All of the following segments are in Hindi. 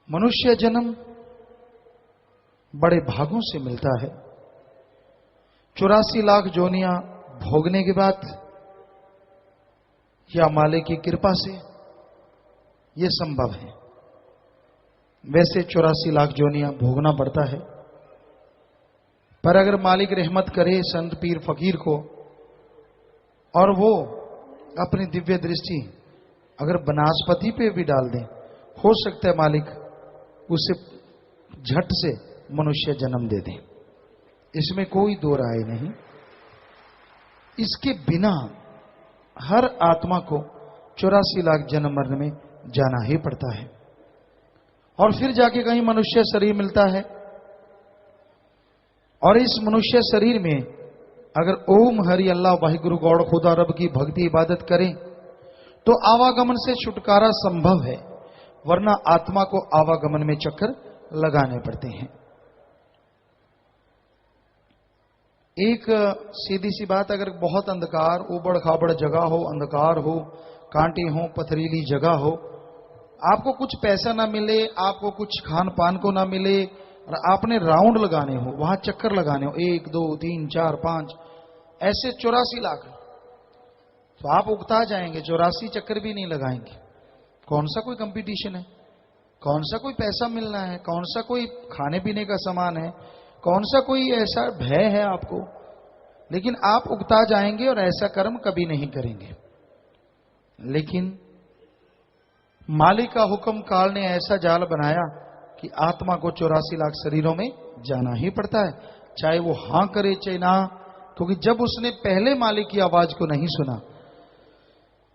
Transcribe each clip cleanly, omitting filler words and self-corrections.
मनुष्य जन्म बड़े भागों से मिलता है। 84 लाख जोनियां भोगने के बाद या मालिक की कृपा से यह संभव है। वैसे 84 लाख जोनियां भोगना पड़ता है, पर अगर मालिक रहमत करे संत पीर फकीर को और वो अपनी दिव्य दृष्टि अगर बनास्पति पे भी डाल दें, हो सकता है मालिक उसे झट से मनुष्य जन्म दे दें। इसमें कोई दो राय नहीं। इसके बिना हर आत्मा को 84 लाख जन्म मरण में जाना ही पड़ता है और फिर जाके कहीं मनुष्य शरीर मिलता है। और इस मनुष्य शरीर में अगर ओम हरि अल्लाह वाहिगुरु गौड़ खुदा रब की भक्ति इबादत करें तो आवागमन से छुटकारा संभव है, वरना आत्मा को आवागमन में चक्कर लगाने पड़ते हैं। एक सीधी सी बात, अगर बहुत अंधकार उबड़ खाबड़ जगह हो, अंधकार हो, कांटे हो, पथरीली जगह हो, आपको कुछ पैसा ना मिले, आपको कुछ खान पान को ना मिले और आपने राउंड लगाने हो, वहां चक्कर लगाने हो 1 2 3 4 5 ऐसे 84 लाख, तो आप उगता जाएंगे, 84 चक्कर भी नहीं लगाएंगे। कौन सा कोई कंपटीशन है, कौन सा कोई पैसा मिलना है, कौन सा कोई खाने पीने का सामान है, कौन सा कोई ऐसा भय है आपको। लेकिन आप उगता जाएंगे और ऐसा कर्म कभी नहीं करेंगे। लेकिन मालिक का हुक्म काल ने ऐसा जाल बनाया कि आत्मा को 84 लाख शरीरों में जाना ही पड़ता है, चाहे वो हां करे चाहे ना। क्योंकि जब उसने पहले मालिक की आवाज को नहीं सुना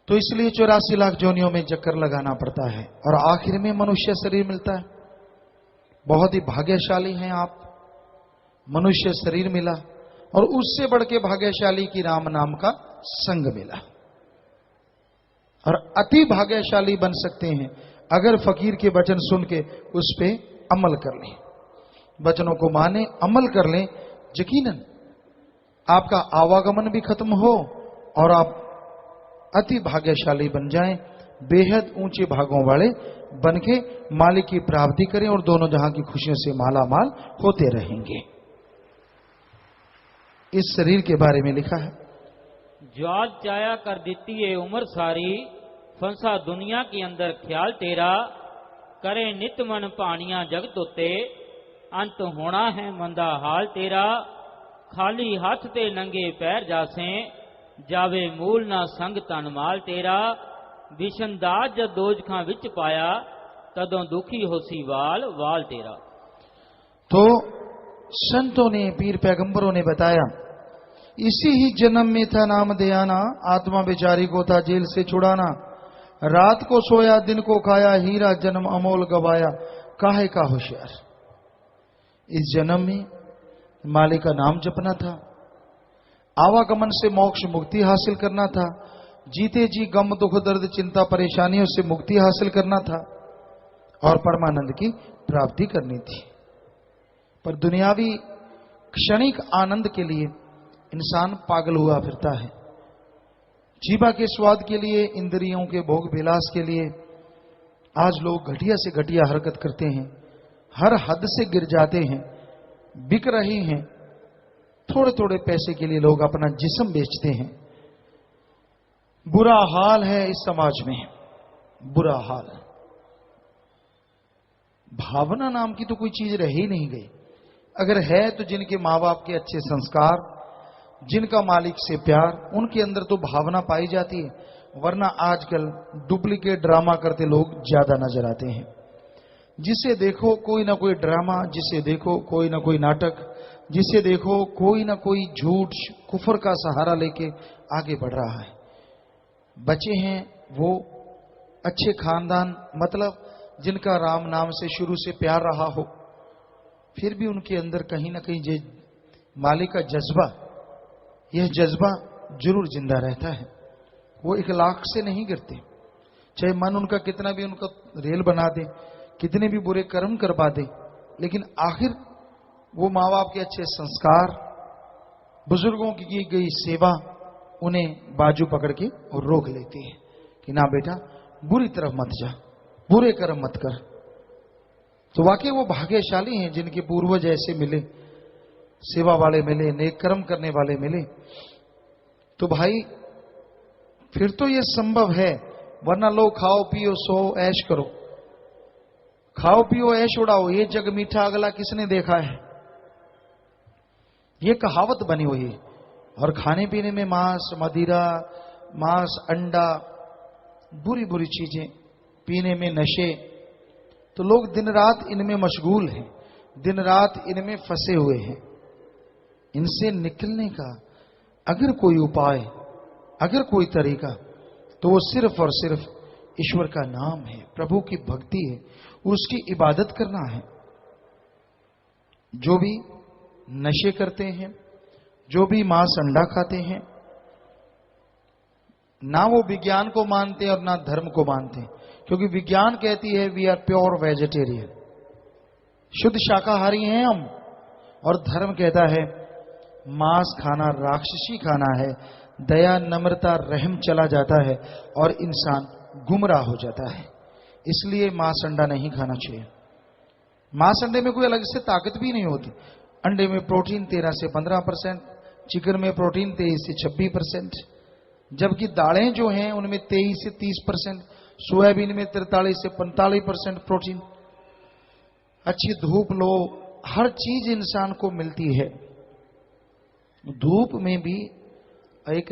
तो इसलिए 84 लाख जोनियों में चक्कर लगाना पड़ता है और आखिर में मनुष्य शरीर मिलता है। बहुत ही भाग्यशाली हैं आप, मनुष्य शरीर मिला और उससे बढ़ के भाग्यशाली की राम नाम का संग मिला। और अति भाग्यशाली बन सकते हैं अगर फकीर के वचन सुन के उस पे अमल कर लें, वचनों को माने, अमल कर लें। यकीनन आपका आवागमन भी खत्म हो और आप अति भाग्यशाली बन जाएं, बेहद ऊंचे भागों वाले बन के मालिक की प्राप्ति करें और दोनों जहां की खुशियों से माला माल होते रहेंगे। इस शरीर के बारे में लिखा है, ज्वाल चाया कर देती है उम्र सारी, फंसा दुनिया के अंदर ख्याल तेरा, करे नित मन पानियां जगत उते, अंत होना है मंदा हाल तेरा, खाली हाथ ते नंगे पैर जासे, जावे मूल ना संग तन माल तेरा, विशनदाज जद दोजखां विच पाया, तदों दुखी होसी वाल वाल तेरा। तो संतों ने, पीर पैगंबरों ने बताया, इसी ही जन्म में था नाम दयाना, आत्मा बेचारी को था जेल से छुड़ाना, रात को सोया दिन को खाया, हीरा जन्म अमोल गवाया, काहे का होशियार। इस जन्म में मालिक का नाम जपना था, आवागमन से मोक्ष मुक्ति हासिल करना था, जीते जी गम दुख दर्द चिंता परेशानियों से मुक्ति हासिल करना था और परमानंद की प्राप्ति करनी थी। पर दुनियावी क्षणिक आनंद के लिए इंसान पागल हुआ फिरता है। जीवा के स्वाद के लिए, इंद्रियों के भोग विलास के लिए आज लोग घटिया से घटिया हरकत करते हैं, हर हद से गिर जाते हैं, बिक रहे हैं। थोड़े थोड़े पैसे के लिए लोग अपना जिस्म बेचते हैं। बुरा हाल है इस समाज में, बुरा हाल। भावना नाम की तो कोई चीज रह ही नहीं गई। अगर है तो जिनके माँ बाप के अच्छे संस्कार, जिनका मालिक से प्यार, उनके अंदर तो भावना पाई जाती है। वरना आजकल डुप्लीकेट ड्रामा करते लोग ज्यादा नजर आते हैं। जिसे देखो कोई ना कोई ड्रामा, जिसे देखो कोई ना कोई नाटक, जिसे देखो कोई ना कोई झूठ कुफर का सहारा लेके आगे बढ़ रहा है। बचे हैं वो अच्छे खानदान, मतलब जिनका राम नाम से शुरू से प्यार रहा हो, फिर भी उनके अंदर कहीं ना कहीं मालिक का जज्बा, यह जज्बा जरूर जिंदा रहता है। वो इखलाक से नहीं गिरते, चाहे मन उनका कितना भी उनका रेल बना दे, कितने भी बुरे कर्म करवा दे, लेकिन आखिर वो माँ बाप के अच्छे संस्कार, बुजुर्गों की की गई सेवा उन्हें बाजू पकड़ के और रोक लेती है कि ना बेटा, बुरी तरफ मत जा, बुरे कर्म मत कर। तो वाकई वो भाग्यशाली हैं जिनके पूर्वज ऐसे मिले, सेवा वाले मिले, नेक कर्म करने वाले मिले। तो भाई फिर तो ये संभव है, वरना लो खाओ पियो सो ऐश करो, खाओ पियो ऐश उड़ाओ, ये जग मीठा अगला किसने देखा है, ये कहावत बनी हुई है। और खाने पीने में मांस मदिरा, मांस अंडा, बुरी बुरी चीजें, पीने में नशे, तो लोग दिन रात इनमें मशगूल हैं, दिन रात इनमें फंसे हुए हैं। इनसे निकलने का अगर कोई उपाय, अगर कोई तरीका, तो वो सिर्फ और सिर्फ ईश्वर का नाम है, प्रभु की भक्ति है, उसकी इबादत करना है। जो भी नशे करते हैं, जो भी मांस अंडा खाते हैं, ना वो विज्ञान को मानते हैं और ना धर्म को मानते हैं, क्योंकि विज्ञान कहती है वी आर प्योर वेजिटेरियन, शुद्ध शाकाहारी हैं हम, और धर्म कहता है मांस खाना राक्षसी खाना है, दया नम्रता रहम चला जाता है और इंसान गुमराह हो जाता है। इसलिए मांस अंडा नहीं खाना चाहिए। मांस अंडे में कोई अलग से ताकत भी नहीं होती। अंडे में प्रोटीन 13 से 15%, चिकन में प्रोटीन 23 से 26%, जबकि दालें जो हैं उनमें 23 से 30%, सोयाबीन में 43 से 45% प्रोटीन। अच्छी धूप लो, हर चीज इंसान को मिलती है। धूप में भी एक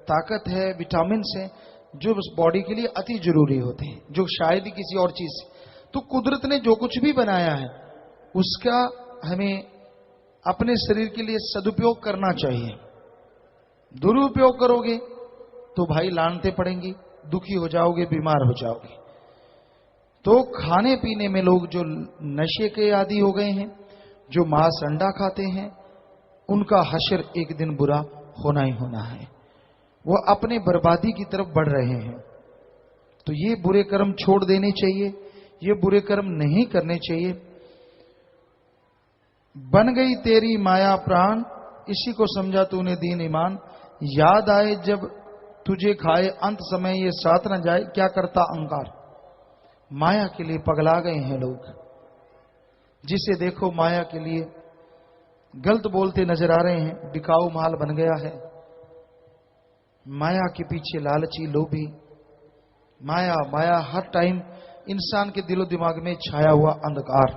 ताकत है, विटामिन है, जो बॉडी के लिए अति जरूरी होते हैं, जो शायद ही किसी और चीज से। तो कुदरत ने जो कुछ भी बनाया है उसका हमें अपने शरीर के लिए सदुपयोग करना चाहिए। दुरुपयोग करोगे तो भाई लानते पड़ेंगी, दुखी हो जाओगे, बीमार हो जाओगे। तो खाने पीने में लोग जो नशे के आदी हो गए हैं, जो मांस अंडा खाते हैं, उनका हश्र एक दिन बुरा होना ही होना है। वो अपने बर्बादी की तरफ बढ़ रहे हैं। तो ये बुरे कर्म छोड़ देने चाहिए, ये बुरे कर्म नहीं करने चाहिए। बन गई तेरी माया प्राण, इसी को समझा तूने दीन ईमान, याद आए जब तुझे खाए अंत समय ये साथ न जाए, क्या करता अहंकार। माया के लिए पगला गए हैं लोग, जिसे देखो माया के लिए गलत बोलते नजर आ रहे हैं, बिकाऊ माल बन गया है। माया के पीछे लालची लोभी, माया माया हर टाइम इंसान के दिलो दिमाग में छाया हुआ अंधकार।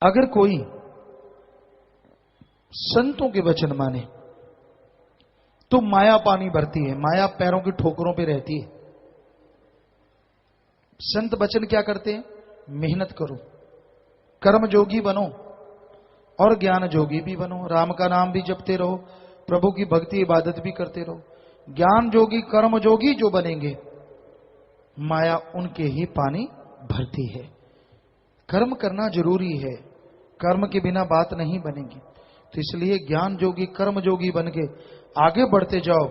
अगर कोई संतों के वचन माने तो माया पानी भरती है, माया पैरों की ठोकरों पे रहती है। संत वचन क्या करते हैं? मेहनत करो, कर्म जोगी बनो और ज्ञान जोगी भी बनो। राम का नाम भी जपते रहो, प्रभु की भक्ति इबादत भी करते रहो। ज्ञान जोगी कर्म जोगी जो बनेंगे, माया उनके ही पानी भरती है। कर्म करना जरूरी है, कर्म के बिना बात नहीं बनेगी। तो इसलिए ज्ञान जोगी कर्म जोगी बन के आगे बढ़ते जाओ,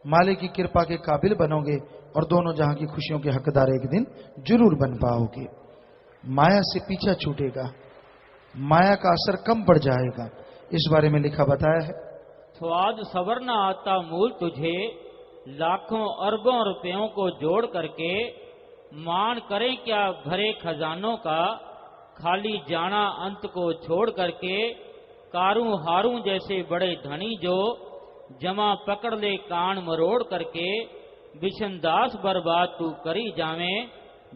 मालिक की कृपा के काबिल बनोगे और दोनों जहां की खुशियों के हकदार एक दिन जरूर बन पाओगे। माया से पीछा छूटेगा, माया का असर कम पड़ जाएगा। इस बारे में लिखा बताया है, स्वाद सवर न आता मूल तुझे, लाखों अरबों रुपयों को जोड़ करके, मान करें क्या भरे खजानों का, खाली जाना अंत को छोड़ करके। कारू हारू जैसे बड़े धनी जो, जमा पकड़ ले कान मरोड़ करके। बिशनदास बर्बाद तू करी जावे,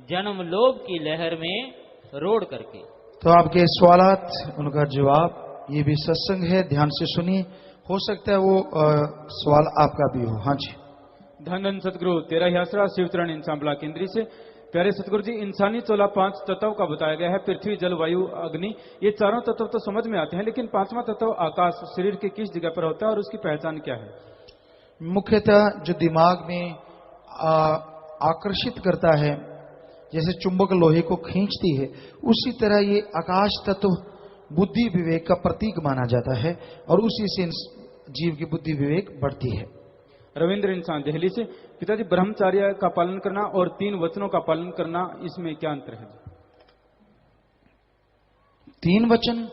जन्म लोभ की लहर में रोड़ करके। तो आपके सवालात, उनका जवाब, ये भी सत्संग है, ध्यान से सुनिए। हो सकता है वो सवाल आपका भी हो। हाँ जी। धन धन सतगुरु तेरा ही आसरा शिवचरण इंसान ब्लॉक केंद्री से। प्यारे सतगुरु जी, इंसानी चोला 5 तत्वों का बताया गया है, पृथ्वी जल वायु अग्नि। ये चारों तत्व तो समझ में आते हैं, लेकिन 5वां तत्व आकाश शरीर के किस जगह पर होता है और उसकी पहचान क्या है? मुख्यतः जो दिमाग में आकर्षित करता है, जैसे चुंबक लोहे को खींचती है, उसी तरह ये आकाश तत्व बुद्धि विवेक का प्रतीक माना जाता है और उसी से जीव की बुद्धि विवेक बढ़ती है। रविंद्र इंसान दिल्ली से। पिताजी, ब्रह्मचार्य का पालन करना और 3 वचनों का पालन करना, इसमें क्या अंतर है? 3 वचन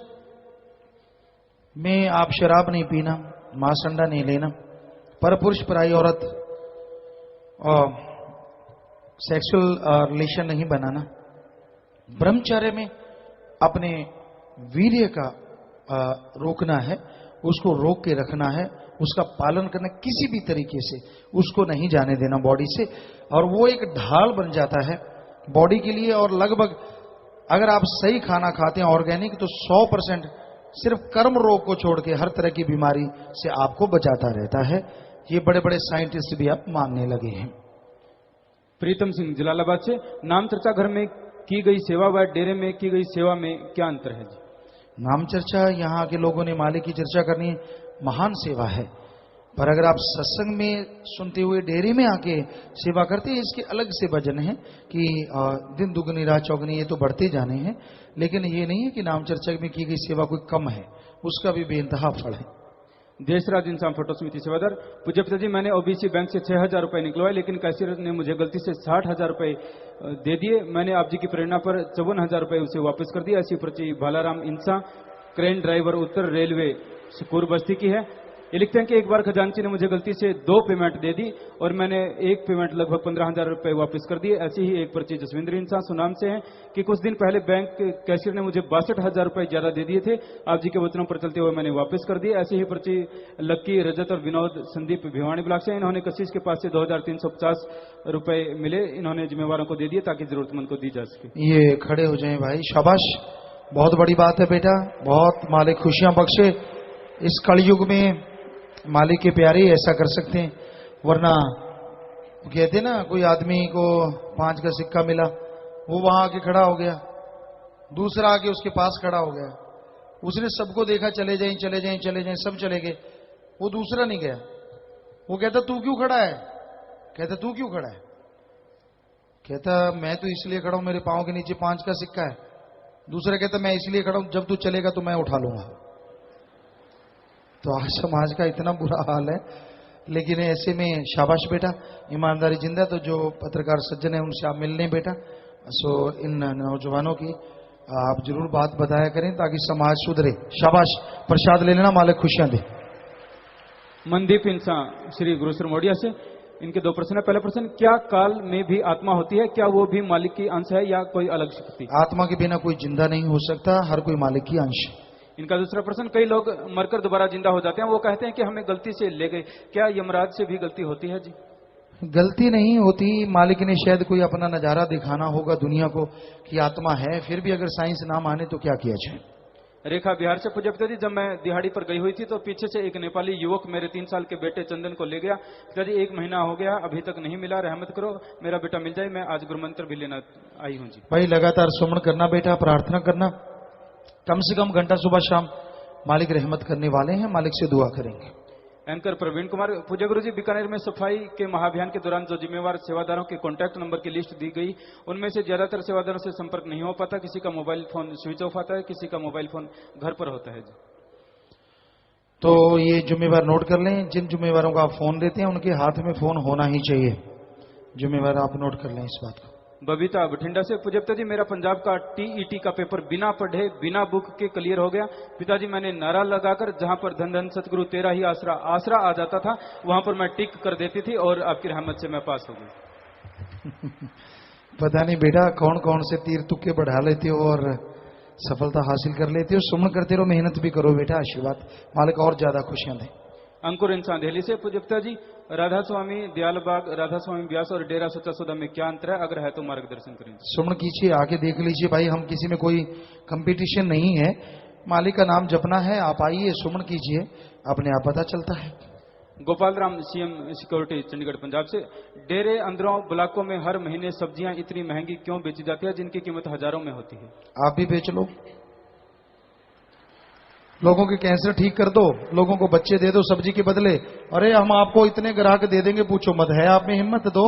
में आप शराब नहीं पीना, मांस अंडा नहीं लेना, परपुरुष पराई औरत और सेक्सुअल रिलेशन नहीं बनाना, ब्रह्मचर्य में अपने वीर्य का रोकना है, उसको रोक के रखना है, उसका पालन करना, किसी भी तरीके से उसको नहीं जाने देना बॉडी से, और वो एक ढाल बन जाता है बॉडी के लिए। और लगभग अगर आप सही खाना खाते हैं ऑर्गेनिक, तो 100% सिर्फ कर्म रोग को छोड़ के हर तरह की बीमारी से आपको बचाता रहता है। ये बड़े बड़े साइंटिस्ट भी अब मानने लगे हैं। प्रीतम सिंह जलालाबाद से, नाम चर्चा घर में की गई सेवा व डेरे में की गई सेवा में क्या अंतर है जी? नाम चर्चा, यहाँ के लोगों ने मालिक की चर्चा करनी महान सेवा है, पर अगर आप सत्संग में सुनते हुए डेरे में आके सेवा करते हैं, इसके अलग से वजन है कि दिन दुगनी रात चौगनी, ये तो बढ़ते जाने हैं। लेकिन ये नहीं है कि नाम चर्चा में की गई सेवा कोई कम है, उसका भी बेइंतहा फल है। देशराज इंसान फोटो समिति सेवादार, पूज्य पिताजी मैंने ओबीसी बैंक से 6,000 रुपए निकलवाए, लेकिन कैशियर ने मुझे गलती से 60,000 रुपए दे दिए। मैंने आप जी की प्रेरणा पर 54,000 रुपए उसे वापस कर दिया। ऐसी पर्ची भालाराम इंसा, क्रेन ड्राइवर, उत्तर रेलवे, सुकूर बस्ती की है। ये लिखते हैं कि एक बार खजांची ने मुझे गलती से 2 पेमेंट दे दी और मैंने एक पेमेंट लगभग 15,000 रुपए वापस कर दिए। ऐसी ही एक पर्ची जसविंद्र इंसान सुनाम से है कि कुछ दिन पहले बैंक कैशियर ने मुझे 62,000 रुपए ज्यादा दे दिए थे, आप जी के वचनों पर चलते हुए मैंने वापस कर दिए। ऐसी ही पर्ची लक्की, रजत और विनोद संदीप भिवानी ब्लॉक से, इन्होंने कशिश के पास से 2,350 रुपए मिले, इन्होंने जिम्मेवारों को दे दिए ताकि जरूरतमंद को दी जा सके। ये खड़े हो जाए भाई, शाबाश, बहुत बड़ी बात है बेटा, बहुत मालिक खुशियां बख्शे। इस कलयुग में मालिक के प्यारे ही ऐसा कर सकते हैं, वरना कहते ना कोई आदमी को 5 का सिक्का मिला, वो वहां आके खड़ा हो गया, दूसरा आके उसके पास खड़ा हो गया, उसने सबको देखा, चले जाएं चले जाएं चले जाएं, सब चले गए, वो दूसरा नहीं गया। वो कहता तू क्यों खड़ा है? कहता तू क्यों खड़ा है? कहता मैं तो इसलिए खड़ा हूं, मेरे पांव के नीचे 5 का सिक्का है। दूसरा कहता मैं इसलिए खड़ा हूं, जब तू चलेगा तो मैं उठा लूंगा। तो आज समाज का इतना बुरा हाल है, लेकिन ऐसे में शाबाश बेटा, ईमानदारी जिंदा। तो जो पत्रकार सज्जन है उनसे आप मिलने बेटा, सो इन नौजवानों की आप जरूर बात बताया करें ताकि समाज सुधरे। शाबाश, प्रसाद ले लेना, मालिक खुशियां दे। मनदीप इंसान श्री गुरुसर मोडिया से, इनके 2 प्रश्न है। पहला प्रश्न, क्या काल में भी आत्मा होती है? क्या वो भी मालिक की अंश है या कोई अलग शक्ति? आत्मा के बिना कोई जिंदा नहीं हो सकता, हर कोई मालिक की अंश है। इनका दूसरा प्रश्न, कई लोग मरकर दोबारा जिंदा हो जाते हैं, वो कहते हैं कि हमें गलती से ले गए, क्या यमराज से भी गलती होती है जी? गलती नहीं होती, मालिक ने शायद कोई अपना नजारा दिखाना होगा दुनिया को कि आत्मा है, फिर भी अगर साइंस ना माने तो क्या किया जाए। रेखा बिहार से, पूज्य पिताजी जब मैं दिहाड़ी पर गई हुई थी तो पीछे से एक नेपाली युवक मेरे 3 साल के बेटे चंदन को ले गया। पिताजी 1 महीना हो गया, अभी तक नहीं मिला, रहमत करो मेरा बेटा मिल जाए। मैं आज गुरुमंत्र भी लेना आई हूँ जी। भाई लगातार सुमन करना बेटा, प्रार्थना करना, कम से कम घंटा सुबह शाम, मालिक रहमत करने वाले हैं, मालिक से दुआ करेंगे। एंकर प्रवीण कुमार, पूज्य गुरु जी बीकानेर में सफाई के महाअभियान के दौरान जो जिम्मेवार सेवादारों के कॉन्टैक्ट नंबर की लिस्ट दी गई, उनमें से ज्यादातर सेवादारों से संपर्क नहीं हो पाता, किसी का मोबाइल फोन स्विच ऑफ आता है, किसी का मोबाइल फोन घर पर होता है जी। तो ये जिम्मेवार नोट कर लें, जिन जिम्मेवारों का आप फोन देते हैं उनके हाथ में फोन होना ही चाहिए। जिम्मेवार आप नोट कर लें इस बात को। बबीता बठिंडा से, पूज्य पिताजी मेरा पंजाब का टीईटी का पेपर बिना पढ़े बिना बुक के क्लियर हो गया। पिताजी मैंने नारा लगाकर जहां पर धन धन सतगुरु तेरा ही आसरा आसरा आ जाता था, वहां पर मैं टिक कर देती थी और आपकी रहमत से मैं पास हो गई। पता नहीं बेटा कौन कौन से तीर तुक्के बढ़ा लेते हो और सफलता हासिल कर लेते हो। सुमन करते रहो, मेहनत भी करो बेटा, आशीर्वाद मालिक और ज्यादा खुशियां दे। अंकुर इंसान दिल्ली से, पूज्य पिताजी राधा स्वामी दयालबाग, राधा स्वामी व्यास और डेरा सच्चा सौदा में क्या अंतर है? अगर है तो मार्गदर्शन करें। सुमन कीजिए, आके देख लीजिए भाई, हम किसी में कोई कंपटीशन नहीं है, मालिक का नाम जपना है। आप आइए, सुमन कीजिए, अपने आप पता चलता है। गोपाल राम सीएम सिक्योरिटी चंडीगढ़ पंजाब से, डेरे अंदरों ब्लॉकों में हर महीने सब्जियां इतनी महंगी क्यों बेची जाती है जिनकी कीमत हजारों में होती है? आप भी बेच लो, लोगों के कैंसर ठीक कर दो, लोगों को बच्चे दे दो सब्जी के बदले। अरे हम आपको इतने ग्राहक दे देंगे, पूछो मत, है आप में हिम्मत? दो।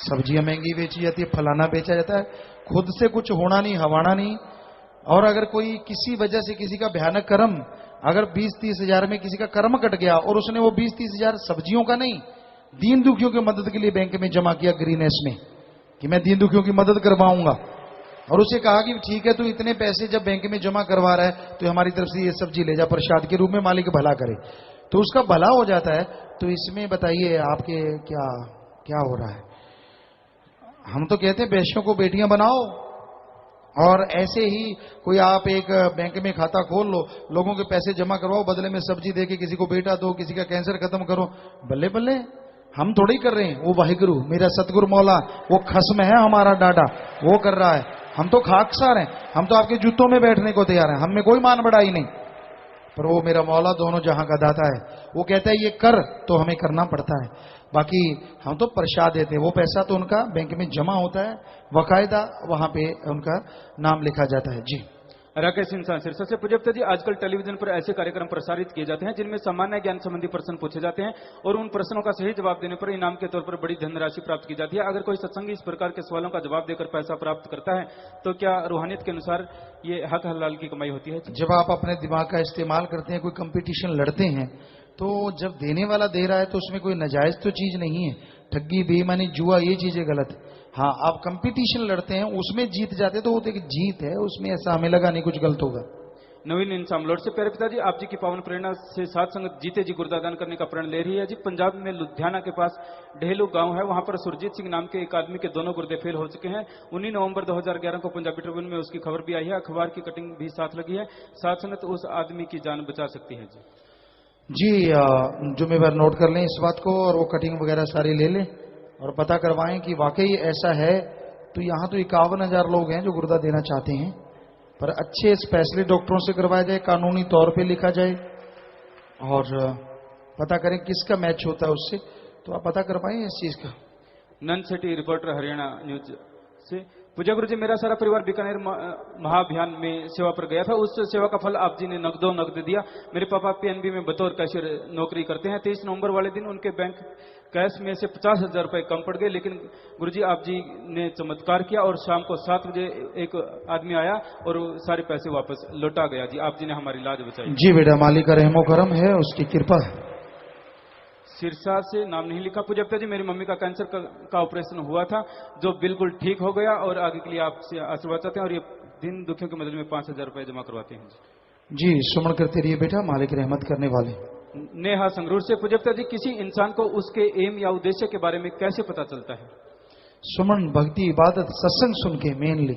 सब्जियां महंगी बेची जाती है, फलाना बेचा जाता है, खुद से कुछ होना नहीं, हवाना नहीं। और अगर कोई किसी वजह से किसी का भयानक कर्म, अगर 20-30 हजार में किसी का कर्म कट गया और उसने वो 20-30 हजार सब्जियों का नहीं, दीन दुखियों की मदद के लिए बैंक में जमा किया ग्रीनेस में कि मैं दीन दुखियों की मदद करवाऊंगा, और उसे कहा कि ठीक है तू इतने पैसे जब बैंक में जमा करवा रहा है तो हमारी तरफ से ये सब्जी ले जा प्रसाद के रूप में, मालिक भला करे। तो उसका भला हो जाता है। तो इसमें बताइए आपके क्या क्या हो रहा है? हम तो कहते हैं बेटियों को बेटियां बनाओ, और ऐसे ही कोई आप एक बैंक में खाता खोल लो, लोगों के पैसे जमा करवाओ, बदले में सब्जी देके किसी को बेटा दो, किसी का कैंसर खत्म करो। बल्ले बल्ले, हम थोड़ी कर रहे हैं, वो वाहिगुरु मेरा सतगुरु मौला वो खस्म है हमारा डाटा, वो कर रहा है। हम तो खाकसार हैं, हम तो आपके जूतों में बैठने को तैयार हैं, हम में कोई मान बढ़ाई नहीं। पर वो मेरा मौला दोनों जहां का दाता है, वो कहता है ये कर, तो हमें करना पड़ता है। बाकी हम तो प्रसाद देते हैं, वो पैसा तो उनका बैंक में जमा होता है, बाकायदा वहां पे उनका नाम लिखा जाता है। जी राकेश इंसान सिरसा से। पूज्यता जी, आजकल टेलीविजन पर ऐसे कार्यक्रम प्रसारित किए जाते हैं जिनमें सामान्य ज्ञान संबंधी प्रश्न पूछे जाते हैं और उन प्रश्नों का सही जवाब देने पर इनाम के तौर पर बड़ी धनराशि प्राप्त की जाती है। अगर कोई सत्संगी इस प्रकार के सवालों का जवाब देकर पैसा प्राप्त करता है तो क्या रूहानियत के अनुसार ये हक हलाल की कमाई होती है? जब आप अपने दिमाग का इस्तेमाल करते हैं, कोई कंपटीशन लड़ते हैं, तो जब देने वाला दे रहा है तो उसमें कोई नाजायज तो चीज नहीं है। ठगी, बेईमानी, जुआ, ये चीजें गलत है। हाँ, आप कंपटीशन लड़ते हैं, उसमें जीत जाते तो वो तो एक जीत है, उसमें ऐसा हमें लगा नहीं कुछ गलत होगा। नवीन इंसान लोड से। प्यारे पिताजी, आप जी की पावन प्रेरणा से साथ संगत जीते जी गुर्दादान करने का प्रण ले रही है जी। पंजाब में लुधियाना के पास ढेलू गांव है, वहां पर सुरजीत सिंह नाम के एक आदमी के दोनों गुर्दे फेल हो चुके हैं। 19 नवंबर 2011 को पंजाबी ट्रिब्यून में उसकी खबर भी आई है, अखबार की कटिंग भी साथ लगी है। साथ संगत उस आदमी की जान बचा सकती है जी। जुम्मेवार नोट कर लें इस बात को, और वो कटिंग वगैरह सारी ले लें और पता करवाएं कि वाकई ऐसा है। तो यहाँ तो 51,000 लोग हैं जो गुर्दा देना चाहते हैं, पर अच्छे स्पेशलिस्ट डॉक्टरों से करवाया जाए, कानूनी तौर पे लिखा जाए, और पता करें किसका मैच होता है उससे। तो आप पता करवाएं इस चीज का। नन सिटी रिपोर्टर, हरियाणा न्यूज से। पूज्य गुरु जी, मेरा सारा परिवार बीकानेर महाअभियान में सेवा पर गया था, उस सेवा का फल आप जी ने नगद दिया। मेरे पापा पीएनबी में बतौर कैशियर नौकरी करते हैं। 23 नवंबर वाले दिन उनके बैंक कैश में से 50,000 रुपए कम पड़ गए, लेकिन गुरुजी आप जी ने चमत्कार किया और शाम को 7 बजे एक आदमी आया और सारे पैसे वापस लौटा गया जी। आप जी ने हमारी लाज बचाई। जी बेटा, मालिक का रहमो करम है, उसकी कृपा है। सिरसा से नाम नहीं लिखा। पूज्यता जी, मेरी मम्मी का कैंसर का ऑपरेशन हुआ था जो बिल्कुल ठीक हो गया, और आगे के लिए आपसे आशीर्वाद चाहते हैं, और ये दिन दुखियों के मदद में 5,000 रुपए जमा करवाते हैं जी। सुमन करते रहिए बेटा, मालिक रहमत करने वाले। नेहा संगरूर से। पूज्यता जी, किसी इंसान को उसके एम या उद्देश्य के बारे में कैसे पता चलता है? सुमन, भक्ति, इबादत, सत्संग सुन के मेनली।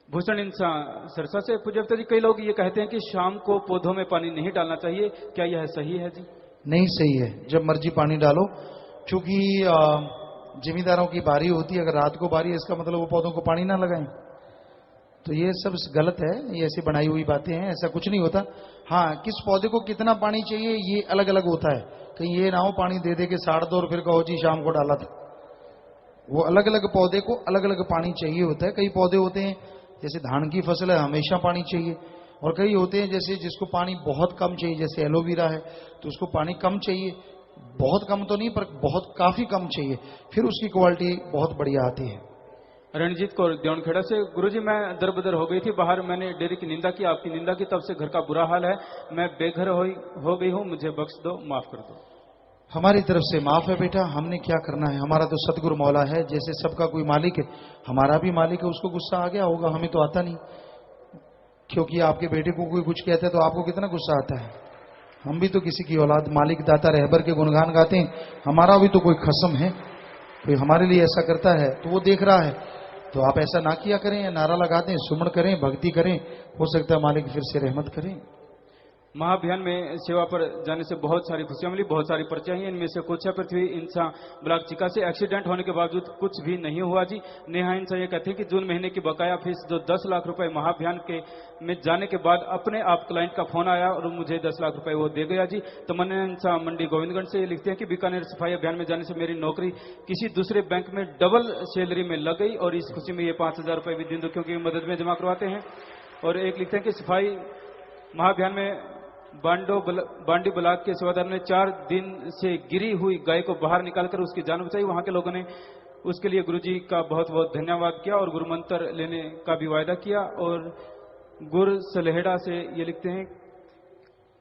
भूषण इंसान सिरसा से। पूज्यता जी, कई लोग ये कहते हैं कि शाम को पौधों में पानी नहीं डालना चाहिए, क्या यह सही है जी? नहीं सही है, जब मर्जी पानी डालो। चूंकि जिम्मेदारों की बारी होती है, अगर रात को बारी है इसका मतलब वो पौधों को पानी ना लगाएं, तो ये सब गलत है। ये ऐसी बनाई हुई बातें हैं, ऐसा कुछ नहीं होता। हाँ, किस पौधे को कितना पानी चाहिए ये अलग अलग होता है। कहीं ये ना हो पानी दे दे के साड़ दो और फिर कहो जी शाम को डाला था। वो अलग अलग पौधे को अलग अलग पानी चाहिए होता है। कई पौधे होते हैं जैसे धान की फसल है, हमेशा पानी चाहिए, और कई होते हैं जैसे जिसको पानी बहुत कम चाहिए, जैसे एलोवेरा है तो उसको पानी कम चाहिए, बहुत कम तो नहीं पर बहुत काफी कम चाहिए, फिर उसकी क्वालिटी बहुत बढ़िया आती है। रणजीत कौर देवनखेड़ा से। गुरुजी, मैं दरबदर हो गई थी बाहर, मैंने डेयरी की निंदा की, आपकी निंदा की, तब से घर का बुरा हाल है, मैं बेघर हो गई हूँ, मुझे बख्श दो, माफ कर दो। हमारी तरफ से माफ है बेटा, हमने क्या करना है, हमारा तो सतगुरु मौला है। जैसे सबका कोई मालिक है, हमारा भी मालिक है, उसको गुस्सा आ गया होगा, हमें तो आता नहीं। क्योंकि आपके बेटे को कोई कुछ कहता है तो आपको कितना गुस्सा आता है। हम भी तो किसी की औलाद, मालिक दाता रहबर के गुणगान गाते हैं, हमारा भी तो कोई खसम है। कोई हमारे लिए ऐसा करता है तो वो देख रहा है, तो आप ऐसा ना किया करें, नारा लगा दें, सुमन करें, भक्ति करें, हो सकता है मालिक फिर से रहमत करें। महाअभियान में सेवा पर जाने से बहुत सारी खुशियां मिली, बहुत सारी पर्चियां हैं, इनमें से कुछ है पृथ्वी इंसा ब्लॉक चिका से। एक्सीडेंट होने के बावजूद कुछ भी नहीं हुआ जी। नेहा इंसा ये कहते हैं कि जून महीने की बकाया फीस जो 10 लाख रुपए महाअभियान के में जाने के बाद अपने आप क्लाइंट का फोन आया और मुझे 10 लाख रुपए वो दे गया जी। तो मन्ना इंसा मंडी गोविंदगंज से लिखते हैं कि बीकानेर सफाई अभियान में जाने से मेरी नौकरी किसी दूसरे बैंक में डबल सैलरी में लग गई, और इस खुशी में ये 5,000 रुपए भी दिन दुखियों की मदद में जमा करवाते हैं। और एक लिखते हैं कि सफाई महाअभियान में बांडी ब्लॉक के सेवादार ने 4 दिन से गिरी हुई गाय को बाहर निकालकर उसकी जान बचाई। वहां के लोगों ने उसके लिए गुरुजी का बहुत बहुत धन्यवाद किया और गुरु मंत्र लेने का भी वायदा किया। और गुर सलेहड़ा से ये लिखते हैं,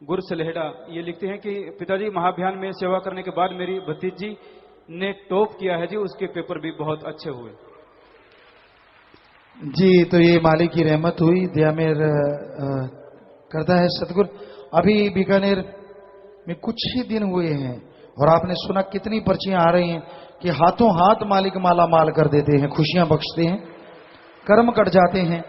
गुर सलेहड़ा ये लिखते हैं कि पिताजी, महाअभियान में सेवा करने के बाद मेरी भतीजी ने टॉप किया है जी, उसके पेपर भी बहुत अच्छे हुए जी। तो ये मालिक की रहमत हुई, दया में करता है सतगुरु। अभी बीकानेर में कुछ ही दिन हुए हैं और आपने सुना कितनी पर्चियां आ रही हैं कि हाथों हाथ मालिक माला माल कर देते हैं, खुशियां बख्शते हैं, कर्म कट जाते हैं।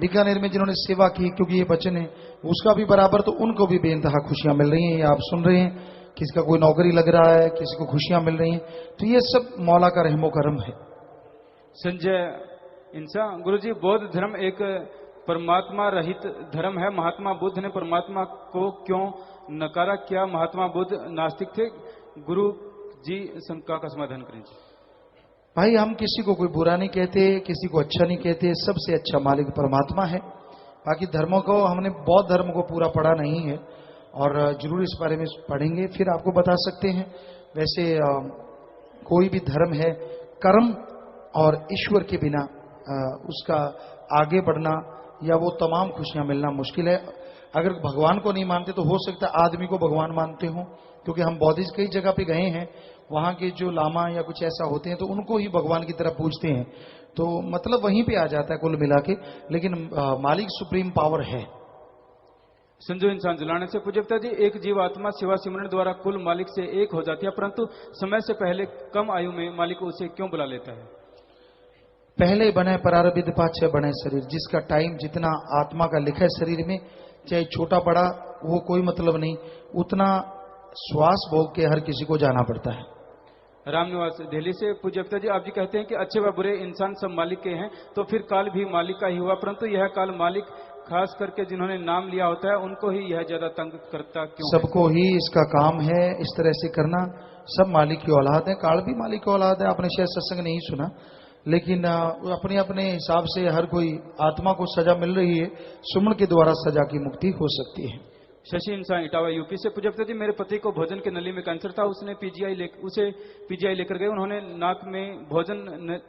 बीकानेर में जिन्होंने सेवा की, क्योंकि ये वचन है उसका भी बराबर, तो उनको भी बेइंतहा खुशियां मिल रही हैं। ये आप सुन रहे हैं, किसी का कोई नौकरी लग रहा है, किसी को खुशियां मिल रही हैं, तो ये सब मौला का रहमो करम है। संजय इंसान, गुरुजी बौद्ध धर्म एक परमात्मा रहित धर्म है। महात्मा बुद्ध ने परमात्मा को क्यों नकारा? क्या महात्मा बुद्ध नास्तिक थे? गुरु जी शंका का समाधान करें जी। भाई हम किसी को कोई बुरा नहीं कहते, किसी को अच्छा नहीं कहते, सबसे अच्छा मालिक परमात्मा है। बाकी धर्मों को हमने बौद्ध धर्म को पूरा पढ़ा नहीं है और जरूर इस बारे में पढ़ेंगे, फिर आपको बता सकते हैं। वैसे कोई भी धर्म है, कर्म और ईश्वर के बिना उसका आगे बढ़ना या वो तमाम खुशियां मिलना मुश्किल है। अगर भगवान को नहीं मानते तो हो सकता है आदमी को भगवान मानते हो, क्योंकि हम बौद्धिस्ट कई जगह पे गए हैं, वहां के जो लामा या कुछ ऐसा होते हैं तो उनको ही भगवान की तरह पूजते हैं, तो मतलब वहीं पे आ जाता है कुल मिला के। लेकिन मालिक सुप्रीम पावर है। संजो इंसान जुलाने से पूज्यता जी, एक जीव आत्मा सेवा सिमरन द्वारा कुल मालिक से एक हो जाती है, परंतु समय से पहले कम आयु में मालिक उसे क्यों बुला लेता है? पहले बने प्रारब्ध पाछे बने शरीर, जिसका टाइम जितना आत्मा का लिखा है शरीर में, चाहे छोटा बड़ा वो कोई मतलब नहीं, उतना श्वास भोग के हर किसी को जाना पड़ता है। रामनिवास दिल्ली से पूज्यता जी, आप जी कहते हैं कि अच्छे व बुरे इंसान सब मालिक के हैं, तो फिर काल भी मालिक का ही हुआ, परंतु यह काल मालिक खास करके जिन्होंने नाम लिया होता है उनको ही यह ज्यादा तंग करता क्यों? सबको ही इसका काम है इस तरह से करना। सब मालिक की औलाद है, काल भी मालिक की औलाद है। आपने शायद सत्संग नहीं सुना, लेकिन अपने अपने हिसाब से हर कोई आत्मा को सजा मिल रही है, सुमन के द्वारा सजा की मुक्ति हो सकती है। शशि इंसान इटावा यूपी से पूज्यता जी, मेरे पति को भोजन के नली में कैंसर था, उसे पीजीआई लेकर गए। उन्होंने नाक में भोजन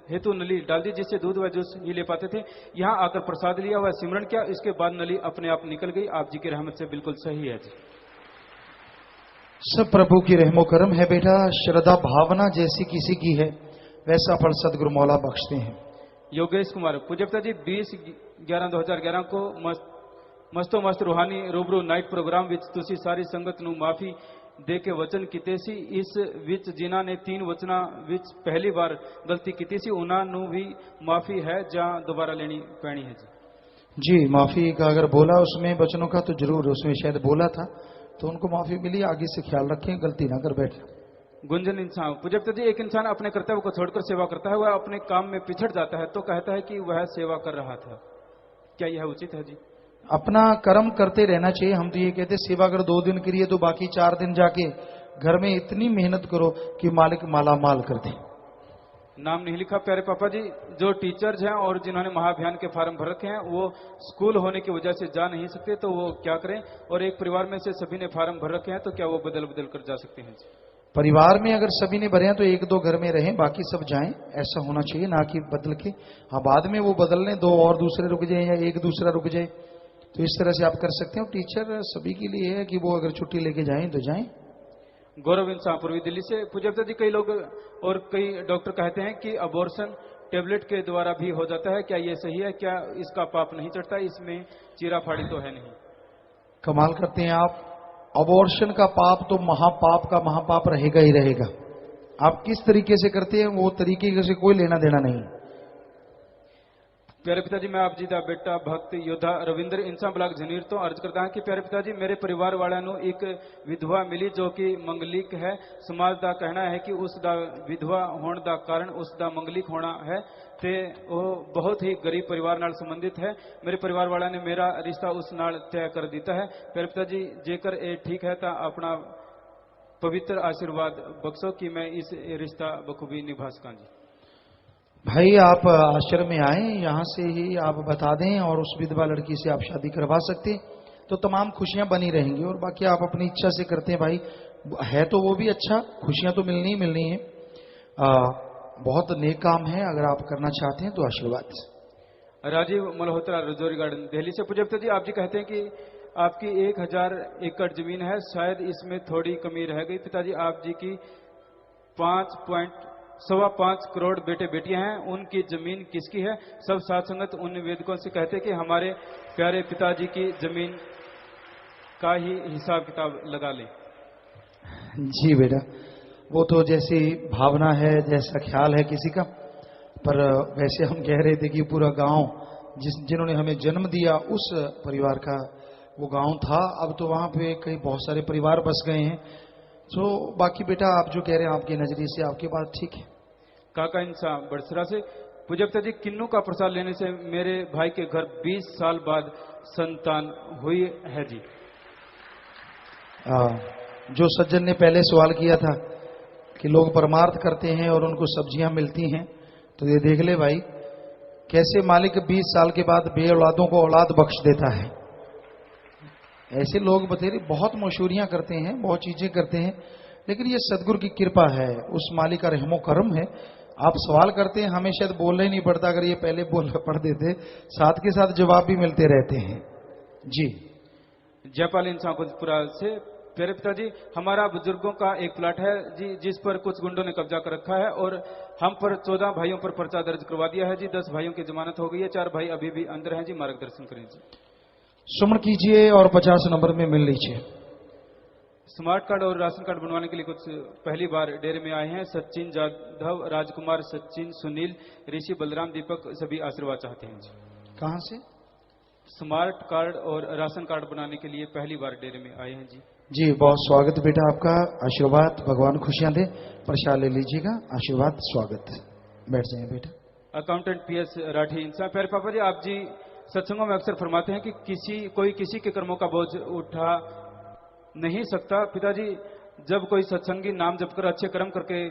हेतु नली डाल दी, जिससे दूध व जूस ही ले पाते थे। यहाँ आकर प्रसाद लिया, वह सिमरन किया, इसके बाद नली अपने आप निकल गई। आप जी की रहमत से बिल्कुल सही है जी। सब प्रभु की रहमो करम है बेटा। श्रद्धा भावना जैसी किसी की है वैसा फल सदगुरु मौला बख्शते हैं। योगेश कुमार पूज्यता जी, 20/11/2011 को मस्तो मस्त रूहानी रूबरू नाइट प्रोग्राम विच तुसी सारी संगत नू माफी दे के वचन कीते सी। इस विच जिन्हां ने 3 वचना विच पहली बार गलती कीती सी उन्हां नू भी माफी है जां दोबारा लेनी पैनी है जी? माफी का अगर बोला उसमें वचनों का तो जरूर उसमें शायद बोला था, तो उनको माफी मिली। आगे से ख्याल रखें, गलती ना कर बैठे। गुंजन इंसान पूज्यता जी, एक इंसान अपने कर्तव्य को छोड़कर सेवा करता है, वह अपने काम में पिछड़ जाता है तो कहता है कि वह सेवा कर रहा था, क्या यह उचित है जी? अपना कर्म करते रहना चाहिए। हम तो ये कहते सेवा अगर 2 दिन करिए तो बाकी 4 दिन जाके घर में इतनी मेहनत करो कि मालिक माला माल कर दे। नाम नहीं लिखा प्यारे पापा जी, जो टीचर्स हैं और जिन्होंने महाअभियान के फार्म भर रखे हैं वो स्कूल होने की वजह से जा नहीं सकते, तो वो क्या करें? और एक परिवार में से सभी ने फार्म भर रखे हैं, तो क्या वो बदल बदल कर जा सकते हैं? परिवार में अगर सभी ने भरे हैं तो 1-2 घर में रहें, बाकी सब जाएं, ऐसा होना चाहिए, ना कि बदल के। हाँ, बाद में वो बदल लें, 2 और दूसरे रुक जाए या एक दूसरा रुक जाए, तो इस तरह से आप कर सकते हैं। टीचर सभी के लिए है कि वो अगर छुट्टी लेके जाएं तो जाएं। गौरव इंसान पूर्वी दिल्ली से पूज्यता जी, कई लोग और कई डॉक्टर कहते हैं कि अबॉर्शन टेबलेट के द्वारा भी हो जाता है, क्या ये सही है? क्या इसका पाप नहीं चढ़ता? इसमें चीरा फाड़ी तो है नहीं? कमाल करते हैं आप। अबॉर्शन का पाप तो महापाप का महापाप रहेगा ही रहेगा। आप किस तरीके से करते हैं वो तरीके से कोई लेना देना नहीं। प्यारे पिताजी, मैं आप जी का बेटा भक्त योद्धा रविंद्र इंसान ब्लॉक झनीर तो अर्ज करता हूं कि प्यारे पिताजी, मेरे परिवार वालों ਨੂੰ एक विधवा मिली जो कि मंगलिक है। समाज ਦਾ कहना है कि उस ਦਾ विधवा होने ਦਾ कारण उस ਦਾ मंगलिक होना है ਤੇ ਉਹ बहुत ही गरीब परिवार ਨਾਲ संबंधित है। मेरे परिवार वालों ने मेरा रिश्ता उस ਨਾਲ तय कर दिया है। प्यारे पिताजी, जेकर ये ठीक है तो अपना पवित्र आशीर्वाद बख्शो कि मैं इस रिश्ता बखूबी निभा सकां जी। भाई आप आश्रम में आए, यहाँ से ही आप बता दें और उस विधवा लड़की से आप शादी करवा सकते हैं, तो तमाम खुशियां बनी रहेंगी। और बाकी आप अपनी इच्छा से करते हैं भाई, है तो वो भी अच्छा, खुशियां तो मिलनी ही मिलनी है। बहुत नेक काम है, अगर आप करना चाहते हैं तो आशीर्वाद। राजीव मल्होत्रा, रजौरी गार्डन, दिल्ली से पूज्यता जी, आप जी कहते हैं कि आपकी 1000 एकड़ जमीन है, शायद इसमें थोड़ी कमी रह गई। पिताजी, आप जी की 5.5 करोड़ बेटे बेटियां हैं, उनकी जमीन किसकी है? सब साथ संगत उन निवेदकों से कहते हैं कि हमारे प्यारे पिताजी की जमीन का ही हिसाब किताब लगा ले। जी बेटा, वो तो जैसी भावना है, जैसा ख्याल है किसी का, पर वैसे हम कह रहे थे कि पूरा गांव जिन्होंने हमें जन्म दिया उस परिवार का वो गांव था। अब तो वहां पे कई बहुत सारे परिवार बस गए हैं। तो बाकी बेटा आप जो कह रहे हैं आपके नजरिए से आपकी बात ठीक है। काका इंसा बड़सरा से, पूज्य पिताजी, किन्नू का प्रसाद लेने से मेरे भाई के घर 20 साल बाद संतान हुई है जी। जो सज्जन ने पहले सवाल किया था कि लोग परमार्थ करते हैं और उनको सब्जियां मिलती हैं, तो ये देख ले भाई कैसे मालिक 20 साल के बाद बे औलादों को औलाद बख्श देता है। ऐसे लोग बतेरे बहुत मशहूरियां करते हैं, बहुत चीजें करते हैं, लेकिन ये सदगुरु की कृपा है, उस मालिक का रहमो करम है। आप सवाल करते हैं, हमें शायद बोलना ही नहीं पड़ता, अगर ये पहले पढ़ देते साथ के साथ जवाब भी मिलते रहते हैं। जी जयपाल इंसान कुंजपुरा से, प्यारे पिताजी, हमारा बुजुर्गों का एक प्लाट है जी, जिस पर कुछ गुंडों ने कब्जा कर रखा है और हम पर 14 भाइयों पर पर्चा दर्ज करवा दिया है जी। 10 भाइयों की जमानत हो गई है, 4 भाई अभी भी अंदर हैं जी। मार्गदर्शन करें जी। सुमन कीजिए और 50 नंबर में मिल लीजिए। स्मार्ट कार्ड और राशन कार्ड बनवाने के लिए कुछ पहली बार डेरे में आए हैं। सचिन जाधव, राजकुमार, सचिन, सुनील, ऋषि, बलराम, दीपक सभी आशीर्वाद चाहते हैं जी। कहां से? स्मार्ट कार्ड और राशन कार्ड बनाने के लिए पहली बार डेरे में आए हैं जी। जी बहुत स्वागत बेटा आपका, आशीर्वाद, भगवान खुशियां दे। प्रसाद ले लीजिएगा, आशीर्वाद, स्वागत। बैठ जाइए बेटा। अकाउंटेंट PS राठी इंसान, प्यारे पापा जी, आप जी सत्संगों में अक्सर फरमाते हैं कि कोई किसी के कर्मों का बोझ उठा नहीं सकता। पिताजी, जब कोई सत्संगी नाम जप कर अच्छे कर्म करके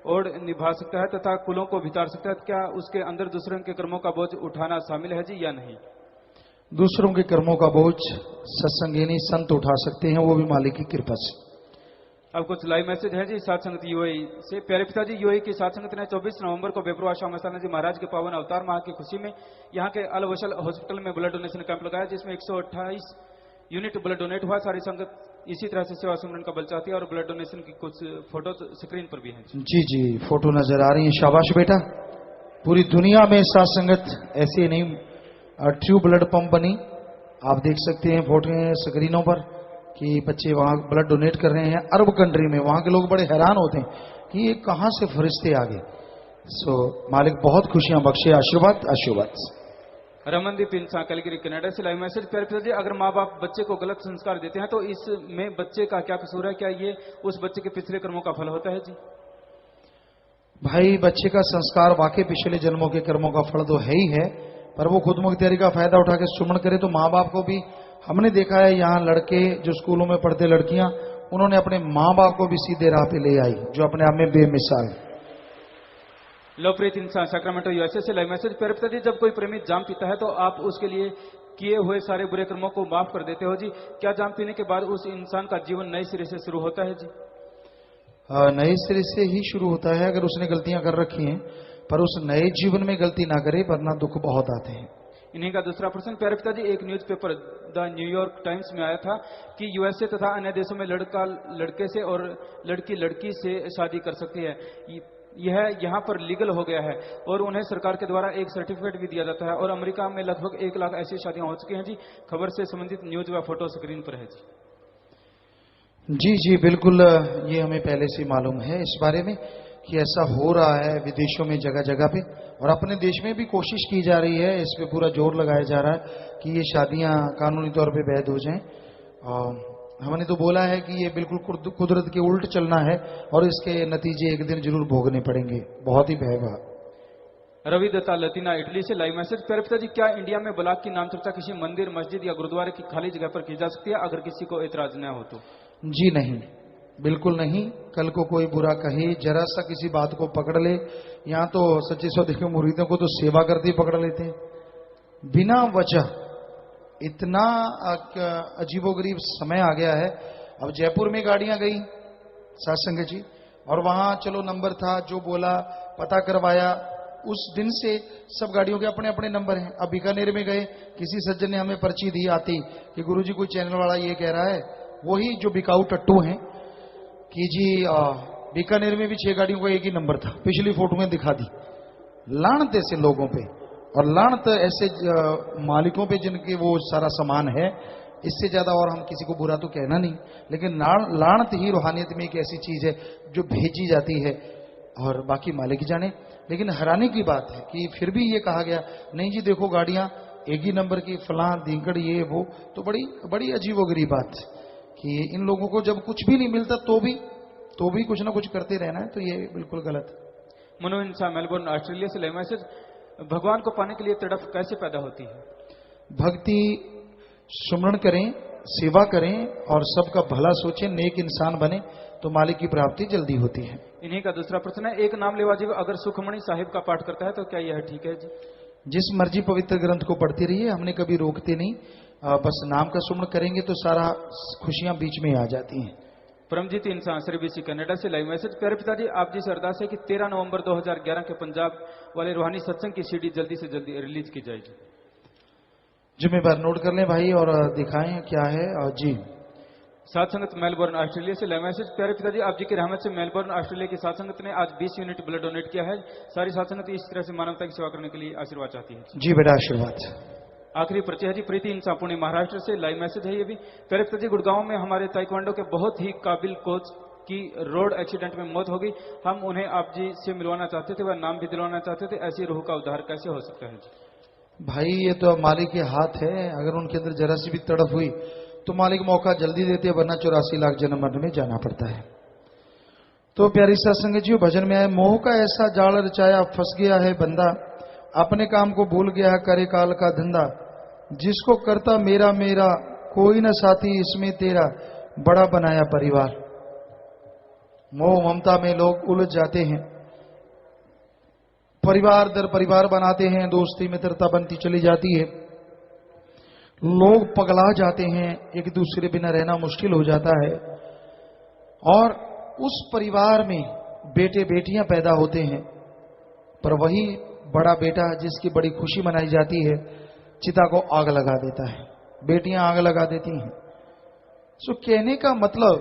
और निभा सकता है तथा कुलों को भितार सकता है, क्या उसके अंदर दूसरों के कर्मों का बोझ उठाना शामिल है जी या नहीं? दूसरों के कर्मों का बोझ सत्संगिनी संत उठा सकते हैं, वो भी मालिक की कृपा से। अब कुछ लाइव मैसेज है जी सात संगत यूएई से। प्यारे पिताजी, यूएई की सात संगत ने 24 नवंबर को बेपरवाह शाह मस्ताना जी महाराज के पावन अवतार माह की खुशी में यहाँ के अल वशल हॉस्पिटल में ब्लड डोनेशन कैंप लगाया, जिसमें 128 यूनिट ब्लड डोनेट हुआ। सारी संगत इसी तरह से सेवा सिमरन का बल चाहती है और ब्लड डोनेशन की कुछ फोटो स्क्रीन पर भी है। जी जी फोटो नजर आ रही है, शाबाश बेटा। पूरी दुनिया में सात संगत ऐसी नहीं ट्रू ब्लड पंप बनी, आप देख सकते हैं फोटो स्क्रीनों पर कि बच्चे वहां ब्लड डोनेट कर रहे हैं। अरब कंट्री में वहां के लोग बड़े हैरान होते हैं कि ये कहां से फरिश्ते आ गए। सो मालिक बहुत खुशियां बख्शे, आशीर्वाद आशीर्वाद। रमनदीप इंसान कलगिरी कनाडा से लाइव मैसेज। प्यारे पिताजी, अगर माँ बाप बच्चे को गलत संस्कार देते हैं तो इसमें बच्चे का क्या कसूर है? क्या ये उस बच्चे के पिछले कर्मों का फल होता है जी? भाई बच्चे का संस्कार वाकई पिछले जन्मों के कर्मों का फल तो है ही है, पर वो खुद मुख्तियारी का फायदा उठा के सुमन करे तो माँ बाप को भी हमने देखा है। यहाँ लड़के जो स्कूलों में पढ़ते लड़कियां, उन्होंने अपने माँ बाप को भी सीधे राह पे ले आई, जो अपने आप में बेमिसाल है। लोकप्रिय इंसान सैक्रामेंटो यूएसए से लाइव मैसेज। प्यारे पिताजी, जब कोई प्रेमी जाम पीता है तो आप उसके लिए किए हुए सारे बुरे कर्मों को माफ कर देते हो जी। क्या जाम पीने के बाद उस इंसान का जीवन नए सिरे से शुरू होता है जी? नए सिरे से ही शुरू होता है अगर उसने गलतियां कर रखी हैं, पर उस नए जीवन में गलती ना करे, वरना दुख बहुत आते हैं। इन्हीं का दूसरा प्रश्न। प्यारे पिताजी, एक न्यूज़पेपर द न्यूयॉर्क टाइम्स में आया था कि यूएसए तथा अन्य देशों में लड़का लड़के से और लड़की लड़की से शादी कर सकती है। यह यहाँ पर लीगल हो गया है और उन्हें सरकार के द्वारा एक सर्टिफिकेट भी दिया जाता है और अमेरिका में लगभग 1 लाख ऐसी शादियां हो चुकी हैं जी। खबर से संबंधित न्यूज व फोटो स्क्रीन पर है जी। जी जी बिल्कुल, ये हमें पहले से मालूम है इस बारे में कि ऐसा हो रहा है विदेशों में जगह जगह पे, और अपने देश में भी कोशिश की जा रही है, इस पे पूरा जोर लगाया जा रहा है कि ये शादियां कानूनी तौर पे वैध हो जाएं। हमने तो बोला है कि ये बिल्कुल कुदरत के उल्ट चलना है और इसके नतीजे एक दिन जरूर भोगने पड़ेंगे, बहुत ही भयावह। रवि दत्ता लतीना इटली से लाइव मैसेज। प्यारे पिताजी, क्या इंडिया में बलाक की नाम चर्चा किसी मंदिर, मस्जिद या गुरुद्वारे की खाली जगह पर की जा सकती है अगर किसी को एतराज न हो तो? जी नहीं, बिल्कुल नहीं। कल को कोई बुरा कहे, जरा सा किसी बात को पकड़ ले, यहाँ तो सच्चे सौदे के मुरीदों को तो सेवा करते ही पकड़ लेते हैं बिना वजह। इतना अजीबोगरीब समय आ गया है। अब जयपुर में गाड़ियां गई सत्संग जी, और वहां चलो नंबर था, जो बोला पता करवाया, उस दिन से सब गाड़ियों के अपने अपने नंबर हैं। अब बीकानेर में गए, किसी सज्जन ने हमें पर्ची दी आती कि गुरुजी कोई चैनल वाला ये कह रहा है, वही जो बिकाऊ टट्टू हैं कि जी बीकानेर में भी 6 गाड़ियों का एक ही नंबर था, पिछली फोटो में दिखा दी। लानत ऐसे लोगों पे और लानत ऐसे मालिकों पे जिनके वो सारा सामान है, इससे ज्यादा और हम किसी को बुरा तो कहना नहीं, लेकिन लानत ही रूहानियत में एक ऐसी चीज है जो भेजी जाती है और बाकी मालिक जाने। लेकिन हैरानी की बात है कि फिर भी ये कहा गया नहीं जी देखो गाड़ियां एक ही नंबर की, फलां दीगड़ ये वो, तो बड़ी बड़ी अजीबोगरीब बात कि इन लोगों को जब कुछ भी नहीं मिलता तो भी कुछ ना कुछ करते रहना है, तो ये बिल्कुल गलत है। मनो इंसान मेलबोर्न ऑस्ट्रेलिया से लाइव मैसेज, भगवान को पाने के लिए तड़प कैसे पैदा होती है? भक्ति, सुमरण करें, सेवा करें और सबका भला सोचें, नेक इंसान बने तो मालिक की प्राप्ति जल्दी होती है। इन्हीं का दूसरा प्रश्न है, एक नाम लेवा जीव अगर सुखमणि साहिब का पाठ करता है तो क्या यह ठीक है जी? जिस मर्जी पवित्र ग्रंथ को पढ़ती रहिए, हमने कभी रोकते नहीं, बस नाम का सुमरण करेंगे तो सारा खुशियां बीच में आ जाती हैं। परमजीत इंसान श्री कनाडा से लाइव मैसेज, प्यारे पिताजी आप जी से अरदास है कि 13 नवंबर 2011 के पंजाब वाले रूहानी सत्संग की सीडी जल्दी से जल्दी रिलीज की जाएगी। जिम्मेदार नोट कर लें भाई और दिखाएं क्या है। जी सात संगत मेलबोर्न ऑस्ट्रेलिया से लाइव मैसेज, प्यारे पिताजी आप जी की रहमत से मेलबोर्न ऑस्ट्रेलिया की सात संगत ने आज 20 यूनिट ब्लड डोनेट किया है। सारी सात संगत इस तरह से मानवता की सेवा करने के लिए आशीर्वाद चाहती है। जी बेटा आशीर्वाद। आखिरी परिचय है जी प्रीति इंसान पुणे महाराष्ट्र से लाइव मैसेज है ये भी, प्यारे पिताजी गुड़गांव में हमारे ताइक्वांडो के बहुत ही काबिल कोच की रोड एक्सीडेंट में मौत हो गई। हम उन्हें आप जी से मिलवाना चाहते थे, वह नाम भी दिलवाना चाहते थे, ऐसी रूह का उद्धार कैसे हो सकता है जी? भाई ये तो मालिक के हाथ है, अगर उनके अंदर जरा सी भी तड़फ हुई तो मालिक मौका जल्दी देते हैं, वरना 84 लाख जन्म मरने में जाना पड़ता है। तो प्यारी सत्संग जी भजन में आए, मोह का ऐसा जाल रचाया फंस गया है बंदा, अपने काम को भूल गया करे काल का धंधा, जिसको करता मेरा मेरा कोई न साथी इसमें तेरा, बड़ा बनाया परिवार। मोह ममता में लोग उलझ जाते हैं, परिवार दर परिवार बनाते हैं, दोस्ती मित्रता बनती चली जाती है, लोग पगला जाते हैं, एक दूसरे बिना रहना मुश्किल हो जाता है। और उस परिवार में बेटे बेटियां पैदा होते हैं, पर वही बड़ा बेटा जिसकी बड़ी खुशी मनाई जाती है चिता को आग लगा देता है, बेटियां आग लगा देती हैं। सो कहने का मतलब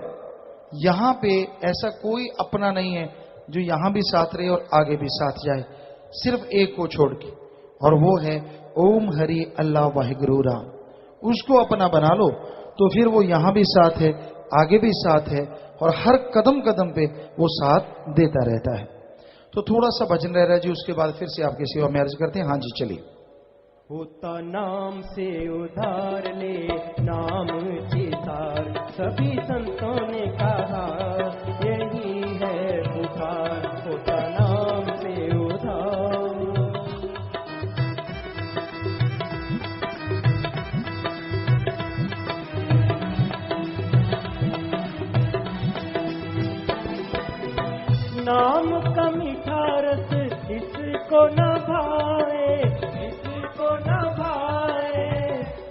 यहां पे ऐसा कोई अपना नहीं है जो यहां भी साथ रहे और आगे भी साथ जाए, सिर्फ एक को छोड़ के, और वो है ओम हरि अल्लाह वाहिगुरु राम। उसको अपना बना लो तो फिर वो यहां भी साथ है, आगे भी साथ है, और हर कदम कदम पे वो साथ देता रहता है। तो थोड़ा सा भजन रह रहा है जी, उसके बाद फिर से आपकी सेवा में अर्ज करते हैं। हाँ जी चलिए। होता नाम से उधार ले नाम चितार, सभी संतों ने कहा यही है पुकार, होता नाम से उधार। नाम का मीठा रस इसको न भाए, इसको न भाए,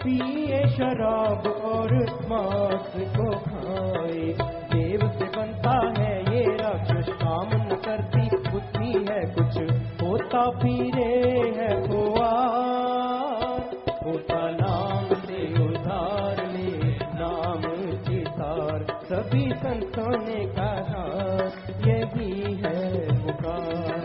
पिए शराब और मांस को खाए। देव से बनता है ये राक्षस, काम न करती बुद्धि है कुछ, होता फिरे है खुआर। होता नाम से उधार ले नाम चितार, सभी संतों ने कहा यही है पुकार।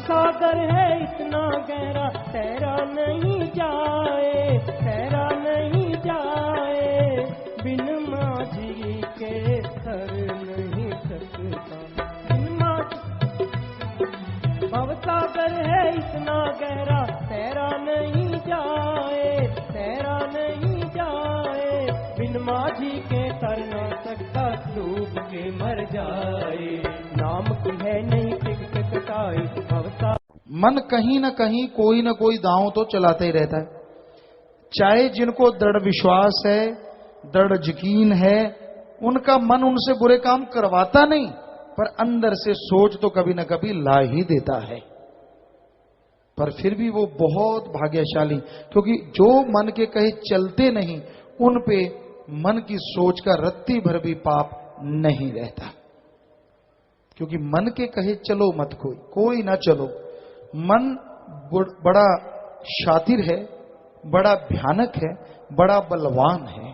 सागर है इतना गहरा तैरा नहीं जाए, तैरा नहीं जाए, बिन माझी के तर नहीं सकता। भव सागर है इतना गहरा तैरा नहीं जाए, तैरा नहीं जाए, बिन माझी के तर न सकता, डूब के मर जाए। नाम की है नहीं टिक टिकटाई भवसा। मन कहीं ना कहीं कोई ना कोई दांव तो चलाता ही रहता है, चाहे जिनको दृढ़ विश्वास है, दृढ़ यकीन है, उनका मन उनसे बुरे काम करवाता नहीं, पर अंदर से सोच तो कभी ना कभी ला ही देता है। पर फिर भी वो बहुत भाग्यशाली, क्योंकि जो मन के कहे चलते नहीं, उन पे मन की सोच का रत्ती भर भी पाप नहीं रहता। क्योंकि मन के कहे चलो मत कोई ना चलो। मन बड़ा शातिर है, बड़ा भयानक है, बड़ा बलवान है।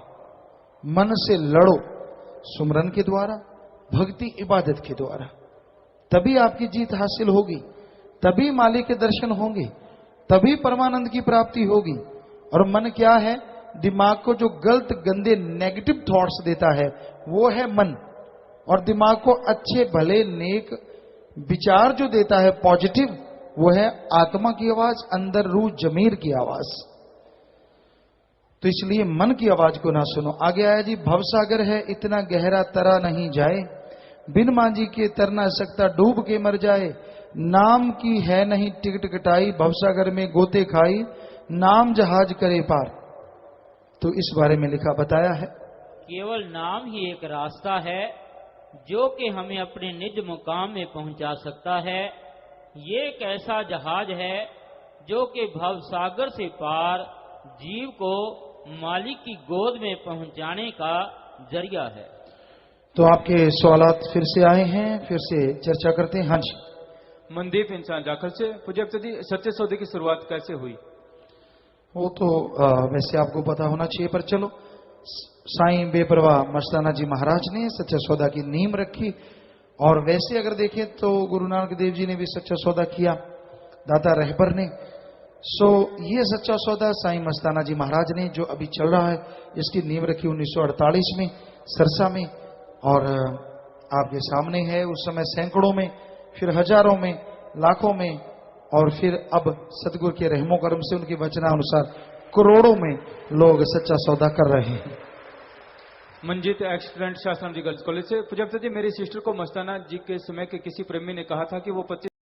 मन से लड़ो सुमरन के द्वारा, भक्ति इबादत के द्वारा, तभी आपकी जीत हासिल होगी, तभी मालिक के दर्शन होंगे, तभी परमानंद की प्राप्ति होगी। और मन क्या है? दिमाग को जो गलत गंदे नेगेटिव थॉट्स देता है वो है मन, और दिमाग को अच्छे भले नेक विचार जो देता है पॉजिटिव, वो है आत्मा की आवाज, अंदर रूह जमीर की आवाज। तो इसलिए मन की आवाज को ना सुनो। आगे आया जी, भवसागर है इतना गहरा तरा नहीं जाए, बिन मांझी के तर ना सकता डूब के मर जाए। नाम की है नहीं टिकट कटाई, भवसागर में गोते खाई, नाम जहाज करे पार। तो इस बारे में लिखा बताया है, केवल नाम ही एक रास्ता है जो कि हमें अपने निज मुकाम में पहुंचा सकता है। ये एक ऐसा जहाज है जो कि भवसागर से पार जीव को मालिक की गोद में पहुंचाने का जरिया है। तो आपके सवालात फिर से आए हैं, फिर से चर्चा करते हैं। हाँ जी, मनदीप इंसान जाखल से पूज्य जी, सच्चे सौदे की शुरुआत कैसे हुई? वो तो वैसे आपको पता होना चाहिए, पर चलो, साईं बेपरवाह मस्ताना जी महाराज ने सच्चा सौदा की नींव रखी। और वैसे अगर देखें तो गुरु नानक देव जी ने भी सच्चा सौदा किया, दाता रहबर ने। सो ये सच्चा सौदा साईं मस्ताना जी महाराज ने जो अभी चल रहा है, इसकी नींव रखी 1948 में सरसा में, और आपके सामने है। उस समय सैकड़ों में, फिर हजारों में, लाखों में, और फिर अब सतगुरु के रहमो करम से उनके वचनानुसार करोड़ों में लोग सच्चा सौदा कर रहे हैं। Manjeet accident Shastri ji girls college से पूज्य जी, मेरी सिस्टर को मस्ताना जी के समय के किसी प्रेमी ने कहा था कि वो 25